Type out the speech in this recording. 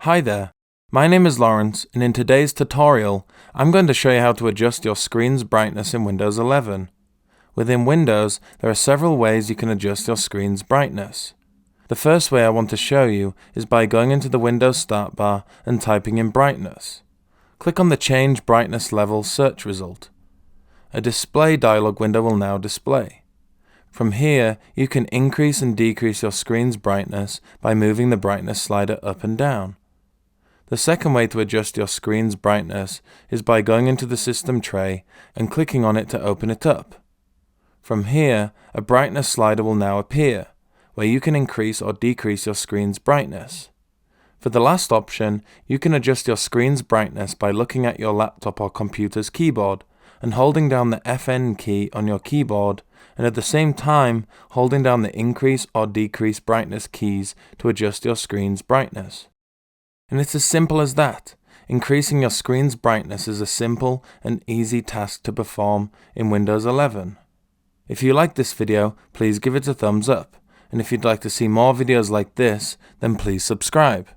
Hi there, my name is Lawrence, and in today's tutorial, I'm going to show you how to adjust your screen's brightness in Windows 11. Within Windows, there are several ways you can adjust your screen's brightness. The first way I want to show you is by going into the Windows start bar and typing in brightness. Click on the Change Brightness Level search result. A display dialog window will now display. From here, you can increase and decrease your screen's brightness by moving the brightness slider up and down. The second way to adjust your screen's brightness is by going into the system tray and clicking on it to open it up. From here, a brightness slider will now appear, where you can increase or decrease your screen's brightness. For the last option, you can adjust your screen's brightness by looking at your laptop or computer's keyboard and holding down the FN key on your keyboard, and at the same time holding down the increase or decrease brightness keys to adjust your screen's brightness. And it's as simple as that. Increasing your screen's brightness is a simple and easy task to perform in Windows 11. If you like this video, please give it a thumbs up, and if you'd like to see more videos like this, then please subscribe.